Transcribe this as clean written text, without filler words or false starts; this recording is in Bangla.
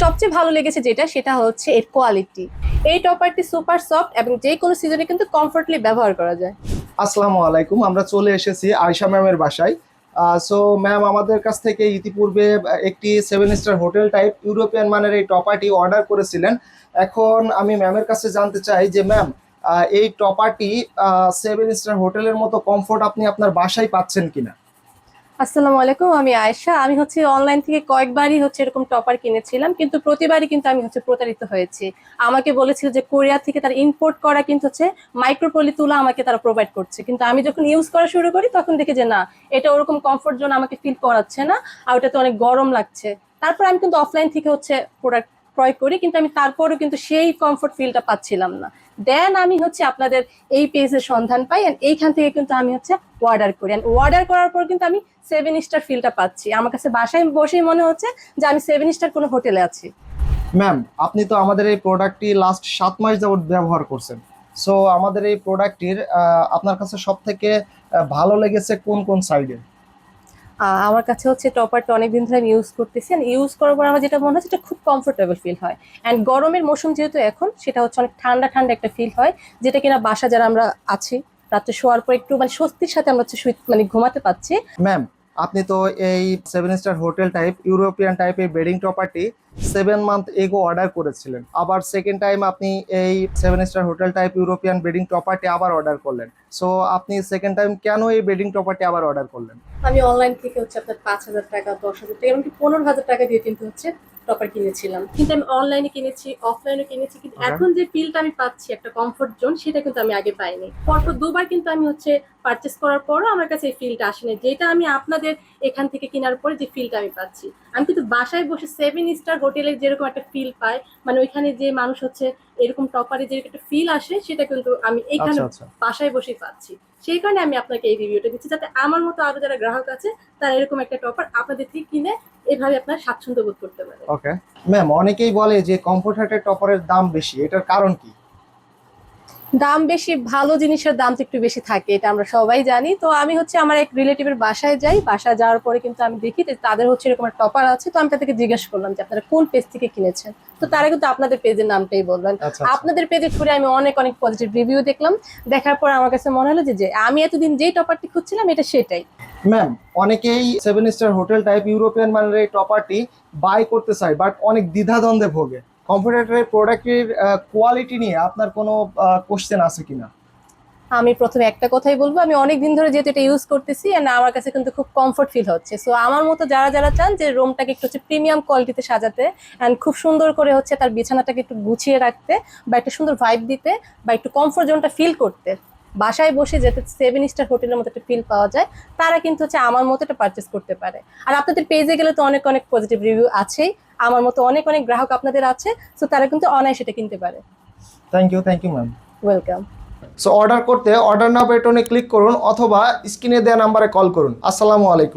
সবচেয়ে ভালো লেগেছে যেটা সেটা হচ্ছে এর কোয়ালিটি। এই টপারটি সুপার সফট এবং যে কোনো সিজনে কিন্তু কমফোর্টলি ব্যবহার করা যায়। আসসালামু আলাইকুম, আমরা চলে এসেছি আয়শা ম্যামের বাসায়। সো ম্যাম আমাদের কাছ থেকে ইতিপূর্বে একটি 7 স্টার হোটেল টাইপ ইউরোপিয়ান মানের এই টপারটি অর্ডার করেছিলেন। এখন আমি ম্যামের কাছে জানতে চাই যে ম্যাম, এই টপারটি 7 স্টার হোটেলের মতো কমফোর্ট আপনি আপনার বাসায় পাচ্ছেন কিনা? আসসালামু আলাইকুম, আমি আয়েশা। আমি হচ্ছে অনলাইন থেকে কয়েকবারই হচ্ছে এরকম টপার কিনেছিলাম, কিন্তু প্রতিবারই কিন্তু আমি হচ্ছে প্রতারিত হয়েছি। আমাকে বলেছিল যে কোরিয়া থেকে তারা ইম্পোর্ট করা কিন্তু হচ্ছে মাইক্রোপলি তুলা আমাকে তারা প্রোভাইড করছে, কিন্তু আমি যখন ইউজ করা শুরু করি তখন দেখি যে না, এটা ওরকম কমফোর্ট জোন আমাকে ফিল করাচ্ছে না, আর ওটাতে অনেক গরম লাগছে। তারপর আমি কিন্তু অফলাইন থেকে হচ্ছে প্রোডাক্ট ক্রয় করি, কিন্তু আমি তারপরও কিন্তু সেই কমফোর্ট ফিলটা পাচ্ছিলাম না। দেন আমি হচ্ছে আপনাদের এই পেজের সন্ধান পাই, এন্ড এইখান থেকে কিন্তু আমি হচ্ছে অর্ডার করি, এন্ড অর্ডার করার পর কিন্তু আমি 7 স্টার ফিলটা পাচ্ছি। আমার কাছে বাসায় বসেই মনে হচ্ছে যে আমি 7 স্টার কোনো হোটেলে আছি। ম্যাম, আপনি তো আমাদের এই প্রোডাক্টটি লাস্ট 7 মাস যাবত ব্যবহার করছেন। সো আমাদের এই প্রোডাক্টটির আপনার কাছে সব থেকে ভালো লেগেছে কোন কোন সাইডে? আমার কাছে হচ্ছে টপারটা অনেকদিন ধরে আমি ইউজ করতেছি, ইউজ করার পর আমার যেটা মনে হচ্ছে এটা খুব কমফোর্টেবল ফিল হয়। অ্যান্ড গরমের মৌসুম যেহেতু এখন, সেটা হচ্ছে অনেক ঠান্ডা ঠান্ডা একটা ফিল হয়, যেটা কিনা বাসা যারা আমরা আছি রাত্রে শোয়ার পর একটু মানে স্বস্তির সাথে আমরা হচ্ছে মানে ঘুমাতে পাচ্ছি। ম্যাম, আপনি তো এই 7 স্টার হোটেল টাইপ ইউরোপিয়ান টাইপের বেডিং টপারটি 7 মান্থ এগো অর্ডার করেছিলেন। আবার সেকেন্ড টাইম আপনি এই 7 star hotel type European bedding টপারটি আবার অর্ডার করলেন। সো আপনি সেকেন্ড টাইম কেন এই বেডিং টপারটি আবার অর্ডার করলেন? আমি অনলাইন থেকে হচ্ছে আপনার 5,000 টাকা, 10,000 টাকা, এমনকি 15,000 টাকা দিয়ে কিন্তু হচ্ছে টপার কিনেছিলাম। কিন্তু আমি অনলাইনে কিনেছি, অফলাইনে কিনেছি, কিন্তু এখন যে ফিলটা আমি পাচ্ছি একটা কমফোর্ট জোন, সেটা কিন্তু আমি আগে পাইনি। পরপর দুবার কিন্তু আমি হচ্ছে পারচেস করার পরও আমার কাছে এই ফিলটা আসেনি, যেটা আমি আপনাদের এখান থেকে কেনার পরে যে ফিলটা আমি পাচ্ছি। আমি কিন্তু বাসায় বসে 7 স্টার হোটেলে যেরকম একটা ফিল পাই, মানে ওইখানে যে মানুষ হচ্ছে এরকম টপারে যে একটা ফিল আসে, সেটা কিন্তু আমি এইখানে আচ্ছা আচ্ছা। বাসায় বসেই পাচ্ছি। সেই কারণে আমি আপনাকে এই রিভিউটা দিচ্ছি, যাতে আমার মতো আরো যারা গ্রাহক আছে তারা এরকম একটা টপার আপনাদের থেকে কিনে এভাবে আপনার স্বাচ্ছন্দ্য বোধ করতে পারে। ওকে ম্যাম, অনেকেই বলে যে কমফোর্টের টপারের দাম বেশি, এটার কারণ কি? দাম বেশি, ভালো জিনিসের দাম তো একটু বেশি থাকে, এটা আমরা সবাই জানি। তো আমি হচ্ছে আমার এক রিলেটিভের বাসায় যাই, বাসায় যাওয়ার পরে কিন্তু আমি দেখি যে তাদের হচ্ছে এরকম একটা টপার আছে। তো আমি তাদেরকে জিজ্ঞেস করলাম যে আপনারা কোন পেজ থেকে কিনেছেন। তো তারা কিন্তু আপনাদের পেজের নামটাই বললেন। আচ্ছা আচ্ছা। আপনাদের পেজে ঘুরে আমি অনেক অনেক পজিটিভ রিভিউ দেখলাম। দেখার পর আমার কাছে মনে হলো যে যে আমি এতদিন যেই টপারটি খুঁজছিলাম এটা সেটাই। ম্যাম, অনেকেই 7 স্টার হোটেল টাইপ ইউরোপিয়ান মানের এই টপারটি বাই করতে চায়, বাট অনেক দ্বিধাদ্বন্দ্বে ভোগে। কম্পিউটারের প্রোডাক্টের কোয়ালিটি নিয়ে আপনার কোনো কোশ্চেন আছে কিনা? আমি প্রথমে একটা কথাই বলবো, আমি অনেকদিন ধরে যেহেতু এটা ইউজ করতেছি, এন্ড আমার কাছে কিন্তু খুব কমফোর্ট ফিল হচ্ছে। সো আমার মতো যারা যারা চান যে রুমটাকে একটু হচ্ছে প্রিমিয়াম কোয়ালিটিতে সাজাতে, এন্ড খুব সুন্দর করে হচ্ছে তার বিছানাটাকে একটু গুছিয়ে রাখতে, বা একটা সুন্দর ভাইব দিতে, বা একটু কমফোর্ট জোনটা ফিল করতে, বাসায় বসে যাতে 7 স্টার হোটেলের মতো একটা ফিল পাওয়া যায়, তারা কিন্তু হচ্ছে আমার মতো এটা পারচেস করতে পারে। আর আপনাদের পেজে গেলে তো অনেক অনেক পজিটিভ রিভিউ আছেই, আমার মতো অনেক অনেক গ্রাহক আপনাদের আছে। সো তারা কিন্তু অনায়াসে এটা কিনতে পারে। Thank you ma'am. Welcome. So order করতে অর্ডার নাও বাটনে ক্লিক করুন অথবা স্ক্রিনে দেওয়া নাম্বারে কল করুন। আসসালামু আলাইকুম।